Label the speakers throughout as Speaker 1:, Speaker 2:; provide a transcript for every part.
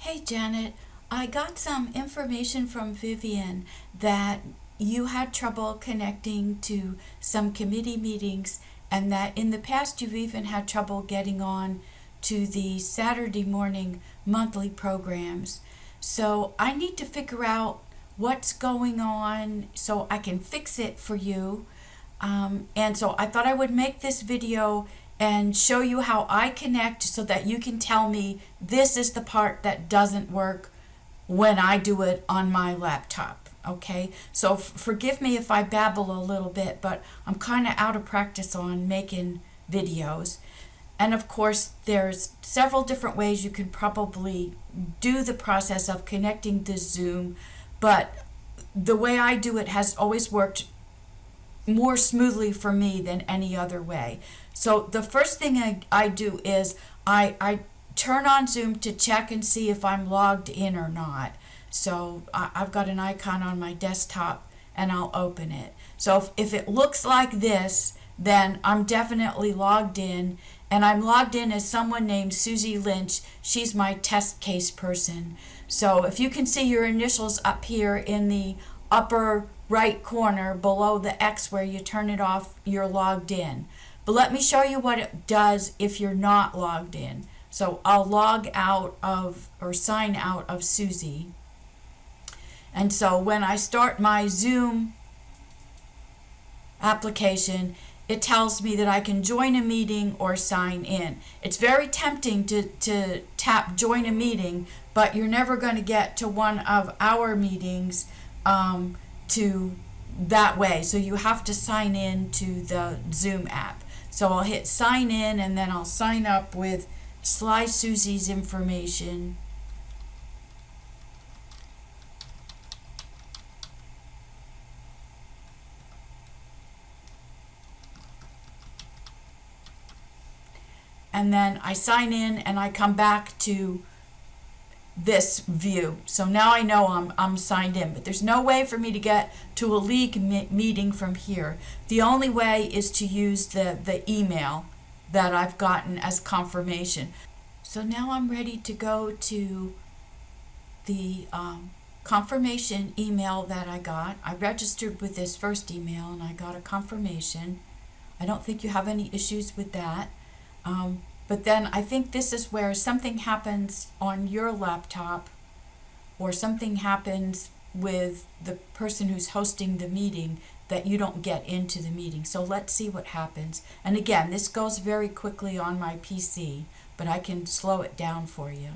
Speaker 1: Hey Janet, I got some information from Vivian that you had trouble connecting to some committee meetings and that in the past you've even had trouble getting on to the Saturday morning monthly programs. So I need to figure out what's going on so I can fix it for you. And so I thought I would make this video and show you how I connect so that you can tell me this is the part that doesn't work when I do it on my laptop. Okay, so forgive me if I babble a little bit, but I'm kind of out of practice on making videos. And of course, there's several different ways you can probably do the process of connecting to Zoom, but the way I do it has always worked more smoothly for me than any other way. So the first thing I do is I turn on Zoom to check and see if I'm logged in or not. So I've got an icon on my desktop and I'll open it. So if it looks like this, then I'm definitely logged in, and I'm logged in as someone named Susie Lynch. She's my test case person. So if you can see your initials up here in the upper right corner below the X where you turn it off, you're logged in. But let me show you what it does if you're not logged in. So I'll log out of or sign out of Susie. And so when I start my Zoom application, it tells me that I can join a meeting or sign in. It's very tempting to tap join a meeting, but you're never going to get to one of our meetings to that way. So you have to sign in to the Zoom app. So I'll hit sign in and then I'll sign up with Sly Susie's information. And then I sign in and I come back to this view. So now I know I'm signed in, but there's no way for me to get to a league meeting from here. The only way is to use the email that I've gotten as confirmation. So now I'm ready to go to the confirmation email that I got. I registered with this first email and I got a confirmation. I don't think you have any issues with that. But then I think this is where something happens on your laptop or something happens with the person who's hosting the meeting that you don't get into the meeting. So let's see what happens. And again, this goes very quickly on my PC, but I can slow it down for you.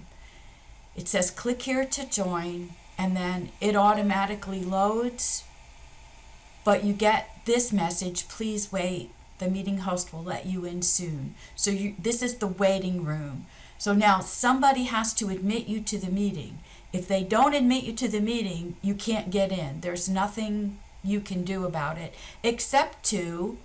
Speaker 1: It says click here to join, and then it automatically loads, but you get this message, please wait. The meeting host will let you in soon. So this is the waiting room. So now somebody has to admit you to the meeting. If they don't admit you to the meeting, you can't get in. There's nothing you can do about it, except you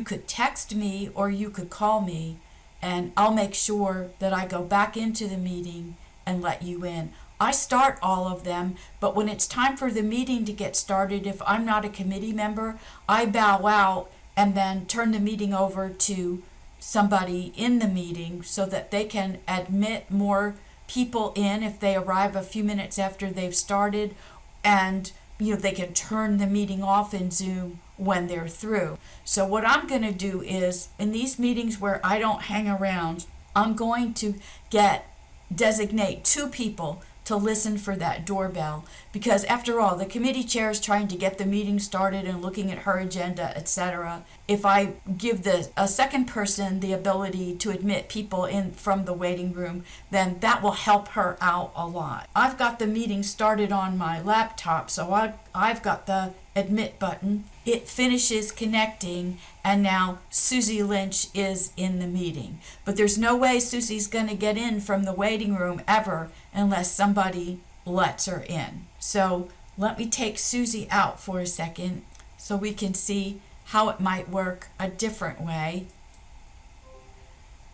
Speaker 1: could text me or you could call me, and I'll make sure that I go back into the meeting and let you in. I start all of them, but when it's time for the meeting to get started, if I'm not a committee member, I bow out and then turn the meeting over to somebody in the meeting so that they can admit more people in if they arrive a few minutes after they've started, and they can turn the meeting off in Zoom when they're through. So what I'm going to do is, in these meetings where I don't hang around, I'm going to designate 2 people to listen for that doorbell, because after all, the committee chair is trying to get the meeting started and looking at her agenda, etc. If I give a second person the ability to admit people in from the waiting room, then that will help her out a lot. I've got the meeting started on my laptop, so I've got the admit button. It finishes connecting, and now Susie Lynch is in the meeting. But there's no way Susie's going to get in from the waiting room ever unless somebody lets her in. So let me take Susie out for a second so we can see how it might work a different way.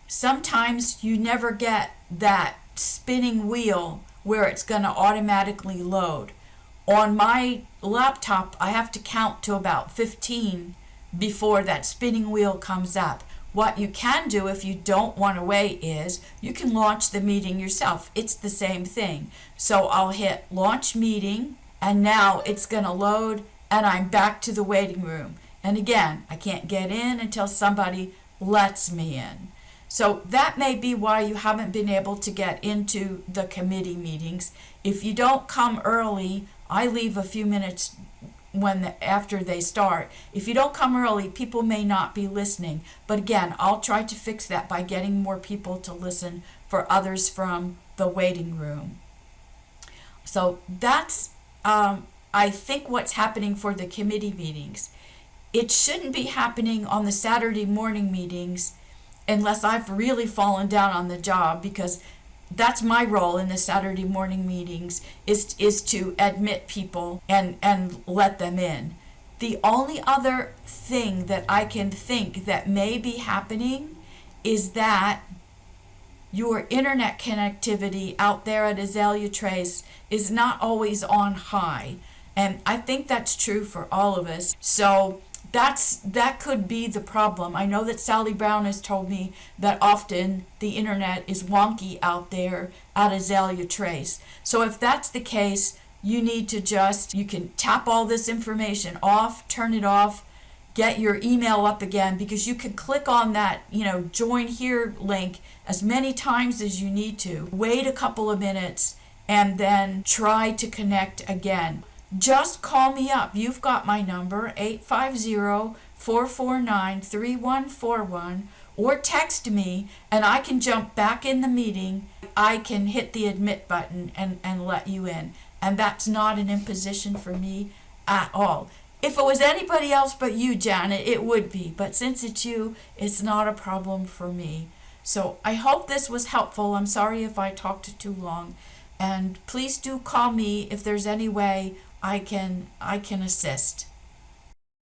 Speaker 1: Sometimes you never get that spinning wheel where it's going to automatically load. On my laptop, I have to count to about 15 before that spinning wheel comes up. What you can do if you don't want to wait is you can launch the meeting yourself. It's the same thing. So I'll hit launch meeting, and now it's going to load, and I'm back to the waiting room. And again, I can't get in until somebody lets me in. So that may be why you haven't been able to get into the committee meetings. If you don't come early, I leave a few minutes after they start. If you don't come early, people may not be listening. But again, I'll try to fix that by getting more people to listen for others from the waiting room. So that's, I think, what's happening for the committee meetings. It shouldn't be happening on the Saturday morning meetings unless I've really fallen down on the job, because that's my role in the Saturday morning meetings is to admit people and let them in. The only other thing that I can think that may be happening is that your internet connectivity out there at Azalea Trace is not always on high. And I think that's true for all of us. So that could be the problem. I know that Sally Brown has told me that often the internet is wonky out there at Azalea Trace. So if that's the case, you need to you can tap all this information off, turn it off, get your email up again, because you can click on that, join here link as many times as you need to. Wait a couple of minutes and then try to connect again. Just call me up. You've got my number, 850-449-3141, or text me and I can jump back in the meeting. I can hit the admit button and let you in. And that's not an imposition for me at all. If it was anybody else but you, Janet, it would be. But since it's you, it's not a problem for me. So I hope this was helpful. I'm sorry if I talked too long. And please do call me if there's any way I can assist.